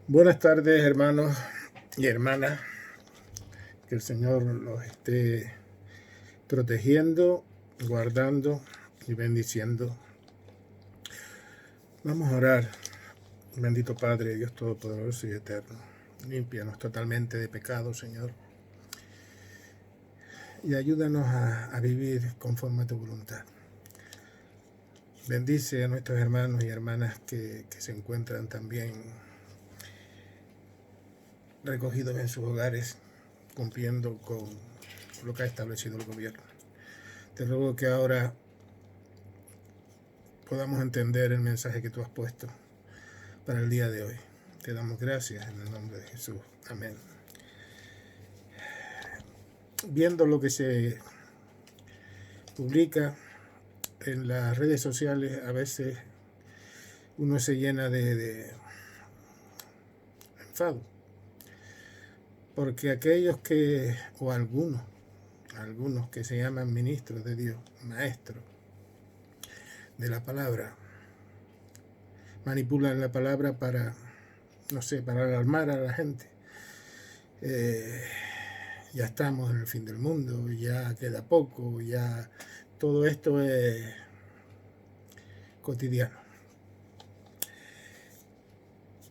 Buenas tardes, hermanos y hermanas. Que el Señor los esté protegiendo, guardando y bendiciendo. Vamos a orar. Bendito Padre, Dios Todopoderoso y Eterno. Límpianos totalmente de pecado, Señor. Y ayúdanos a vivir conforme a tu voluntad. Bendice a nuestros hermanos y hermanas que se encuentran también recogidos en sus hogares, cumpliendo con lo que ha establecido el gobierno. Te ruego que ahora podamos entender el mensaje que tú has puesto para el día de hoy. Te damos gracias en el nombre de Jesús. Amén. Viendo lo que se publica en las redes sociales, a veces uno se llena de enfado, porque aquellos que, o algunos que se llaman ministros de Dios, maestros de la palabra, manipulan la palabra para, no sé, para alarmar a la gente. Ya estamos en el fin del mundo, ya queda poco, ya todo esto es cotidiano.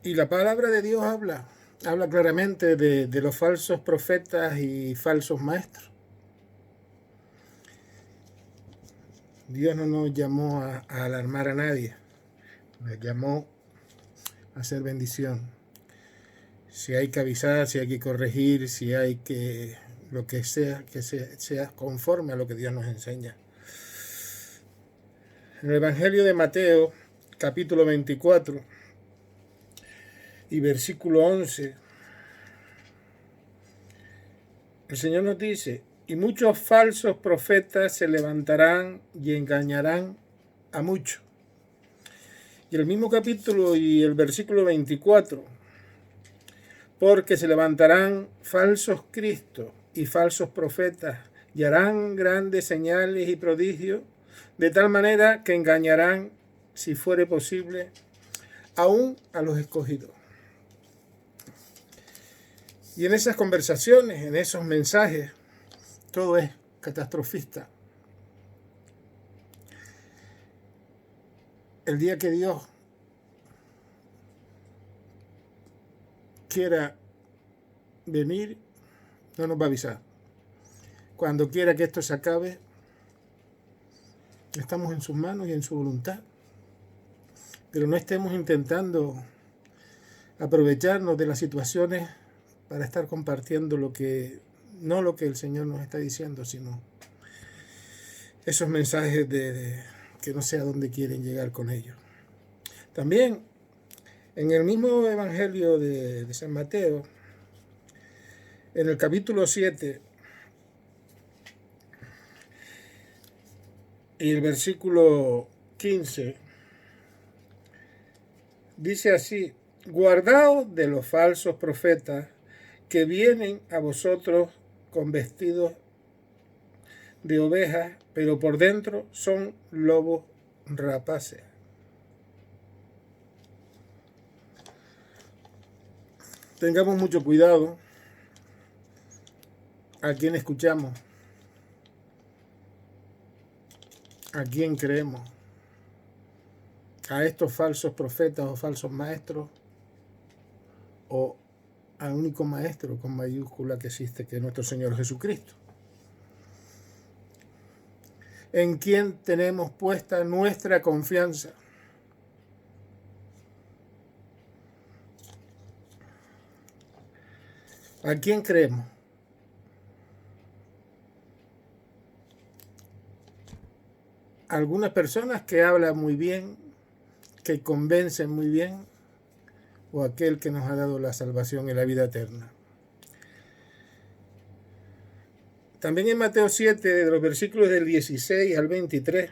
Y la palabra de Dios habla claramente de los falsos profetas y falsos maestros. Dios no nos llamó a alarmar a nadie, nos llamó a hacer bendición. Si hay que avisar, si hay que corregir, si hay que lo que sea conforme a lo que Dios nos enseña. En el Evangelio de Mateo, capítulo 24 y versículo 11, el Señor nos dice: y muchos falsos profetas se levantarán y engañarán a muchos. Y el mismo capítulo y el versículo 24, porque se levantarán falsos cristos y falsos profetas y harán grandes señales y prodigios, de tal manera que engañarán, si fuere posible, aún a los escogidos. Y en esas conversaciones, en esos mensajes, todo es catastrofista. El día que Dios quiera venir, no nos va a avisar. Cuando quiera que esto se acabe, estamos en sus manos y en su voluntad. Pero no estemos intentando aprovecharnos de las situaciones para estar compartiendo no lo que el Señor nos está diciendo, sino esos mensajes que no sé a dónde quieren llegar con ellos. También en el mismo Evangelio de San Mateo, en el capítulo 7 y el versículo 15, dice así: guardaos de los falsos profetas que vienen a vosotros con vestidos de ovejas, pero por dentro son lobos rapaces. Tengamos mucho cuidado a quién escuchamos, a quién creemos, a estos falsos profetas o falsos maestros, o al único maestro con mayúscula que existe, que es nuestro Señor Jesucristo. ¿En quién tenemos puesta nuestra confianza? ¿A quién creemos? Algunas personas que hablan muy bien, que convencen muy bien, o aquel que nos ha dado la salvación y la vida eterna. También en Mateo 7, de los versículos del 16 al 23,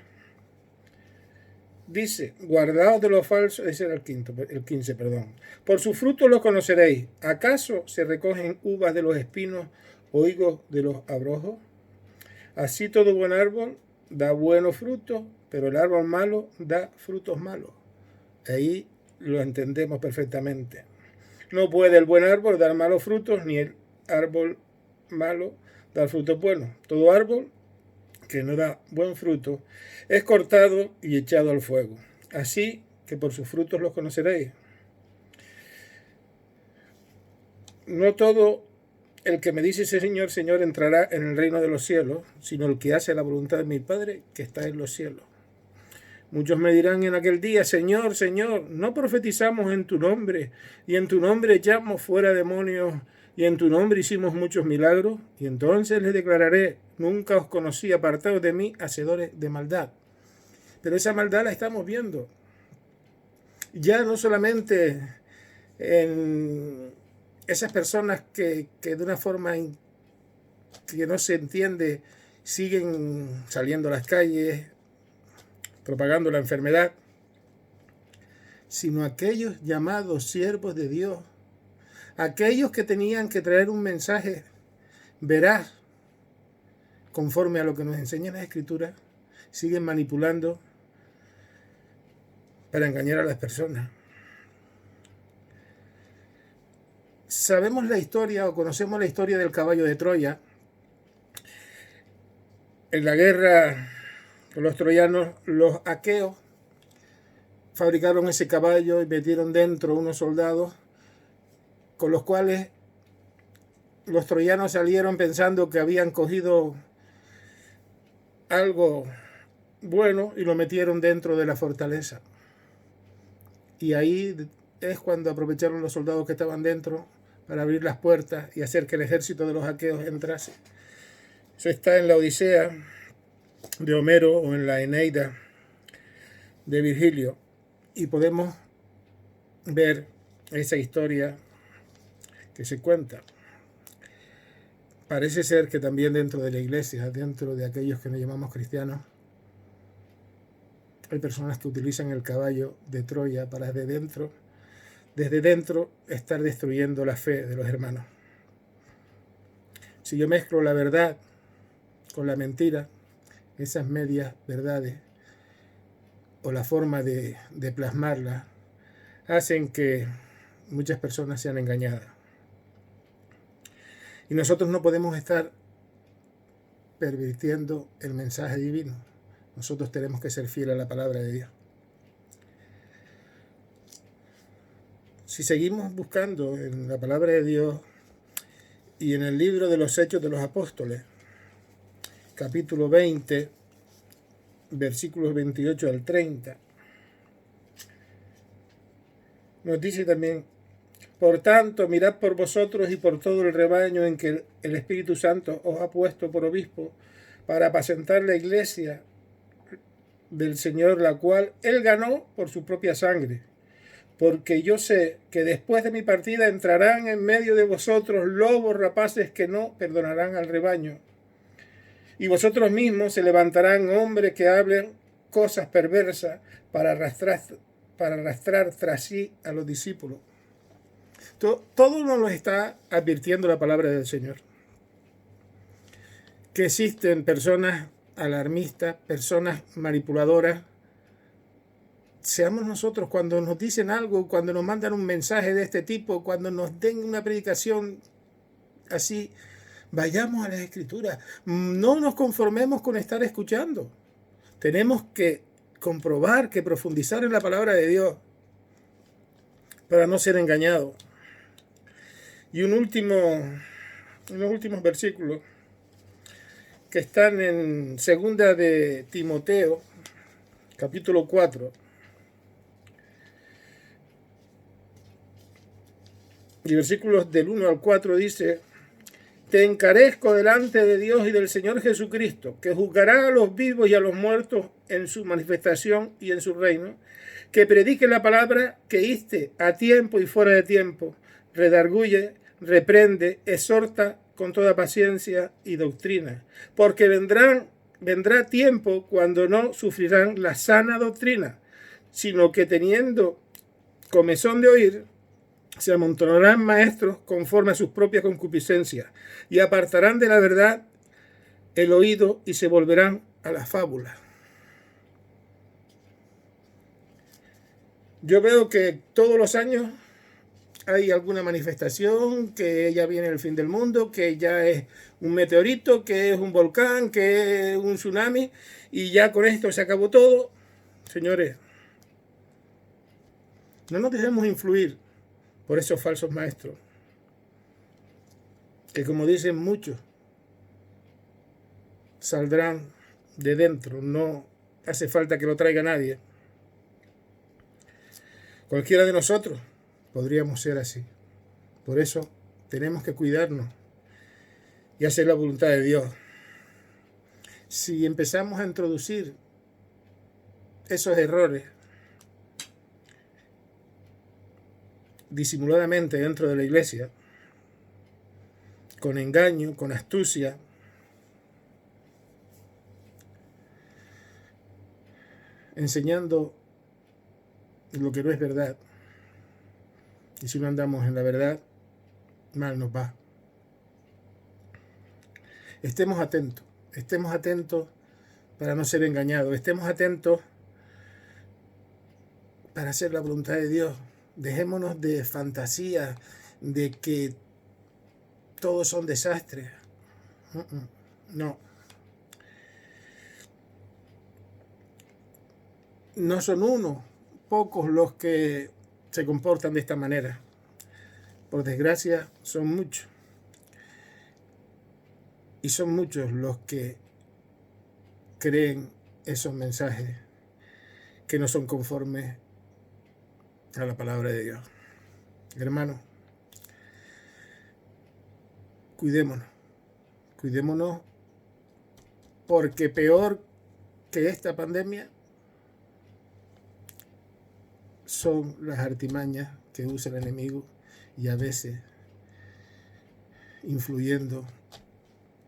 dice: guardaos de los falsos, ese era el 15, por sus frutos los conoceréis. ¿Acaso se recogen uvas de los espinos o higos de los abrojos? Así todo buen árbol da buenos frutos, pero el árbol malo da frutos malos. Ahí lo entendemos perfectamente. No puede el buen árbol dar malos frutos, ni el árbol malo dar frutos buenos. Todo árbol que no da buen fruto es cortado y echado al fuego. Así que por sus frutos los conoceréis. No todo el que me dice Señor, Señor entrará en el reino de los cielos, sino el que hace la voluntad de mi Padre que está en los cielos. Muchos me dirán en aquel día, Señor, Señor, ¿no profetizamos en tu nombre? Y en tu nombre echamos fuera demonios, y en tu nombre hicimos muchos milagros. Y entonces les declararé, nunca os conocí, apartados de mí, hacedores de maldad. Pero esa maldad la estamos viendo. Ya no solamente en esas personas que de una forma que no se entiende siguen saliendo a las calles, propagando la enfermedad, sino aquellos llamados siervos de Dios, aquellos que tenían que traer un mensaje veraz, conforme a lo que nos enseña la Escritura, siguen manipulando para engañar a las personas. Sabemos la historia o conocemos la historia del caballo de Troya. En la guerra con los troyanos, los aqueos fabricaron ese caballo y metieron dentro unos soldados con los cuales los troyanos salieron pensando que habían cogido algo bueno y lo metieron dentro de la fortaleza. Y ahí es cuando aprovecharon los soldados que estaban dentro para abrir las puertas y hacer que el ejército de los aqueos entrase. Eso está en la Odisea de Homero o en la Eneida de Virgilio. Y podemos ver esa historia que se cuenta. Parece ser que también dentro de la iglesia, dentro de aquellos que nos llamamos cristianos, hay personas que utilizan el caballo de Troya para desde dentro estar destruyendo la fe de los hermanos. Si yo mezclo la verdad con la mentira, esas medias verdades o la forma de plasmarla hacen que muchas personas sean engañadas. Y nosotros no podemos estar pervirtiendo el mensaje divino. Nosotros tenemos que ser fieles a la palabra de Dios. Si seguimos buscando en la palabra de Dios y en el libro de los Hechos de los Apóstoles, capítulo 20, versículos 28 al 30, nos dice también, por tanto, mirad por vosotros y por todo el rebaño en que el Espíritu Santo os ha puesto por obispo para apacentar la iglesia del Señor, la cual Él ganó por su propia sangre. Porque yo sé que después de mi partida entrarán en medio de vosotros lobos rapaces que no perdonarán al rebaño. Y vosotros mismos se levantarán hombres que hablen cosas perversas para arrastrar tras sí a los discípulos. Todo nos lo está advirtiendo la palabra del Señor. Que existen personas alarmistas, personas manipuladoras. Seamos nosotros cuando nos dicen algo, cuando nos mandan un mensaje de este tipo, cuando nos den una predicación así, vayamos a las Escrituras. No nos conformemos con estar escuchando. Tenemos que comprobar, que profundizar en la palabra de Dios para no ser engañados. Y unos últimos versículos que están en segunda de Timoteo, capítulo 4. Y versículos del 1 al 4 dice, te encarezco delante de Dios y del Señor Jesucristo, que juzgará a los vivos y a los muertos en su manifestación y en su reino, que predique la palabra, que inste a tiempo y fuera de tiempo, redarguye, reprende, exhorta con toda paciencia y doctrina, porque vendrá tiempo cuando no sufrirán la sana doctrina, sino que teniendo comezón de oír, se amontonarán maestros conforme a sus propias concupiscencias y apartarán de la verdad el oído y se volverán a las fábulas. Yo veo que todos los años hay alguna manifestación, que ya viene el fin del mundo, que ya es un meteorito, que es un volcán, que es un tsunami, y ya con esto se acabó todo. Señores, no nos dejemos influir por esos falsos maestros, que como dicen muchos, saldrán de dentro, no hace falta que lo traiga nadie. Cualquiera de nosotros podríamos ser así. Por eso tenemos que cuidarnos y hacer la voluntad de Dios. Si empezamos a introducir esos errores disimuladamente dentro de la iglesia, con engaño, con astucia, enseñando lo que no es verdad, y si no andamos en la verdad, mal nos va. Estemos atentos para no ser engañados, estemos atentos para hacer la voluntad de Dios. Dejémonos de fantasía, de que todos son desastres. No. No son unos, pocos los que se comportan de esta manera. Por desgracia, son muchos. Y son muchos los que creen esos mensajes que no son conformes a la palabra de Dios. Hermanos, cuidémonos, porque peor que esta pandemia son las artimañas que usa el enemigo, y a veces influyendo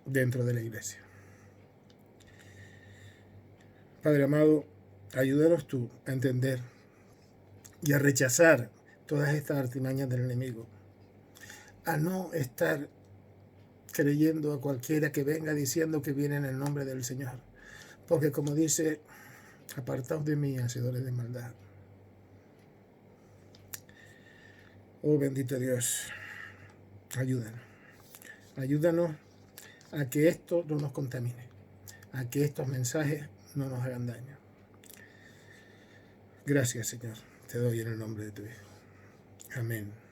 dentro de la iglesia. Padre amado, ayúdanos tú a entender y a rechazar todas estas artimañas del enemigo, a no estar creyendo a cualquiera que venga diciendo que viene en el nombre del Señor, porque como dice, apartaos de mí, hacedores de maldad. Oh bendito Dios, ayúdanos a que esto no nos contamine, a que estos mensajes no nos hagan daño. Gracias, Señor, te doy en el nombre de tu Hijo. Amén.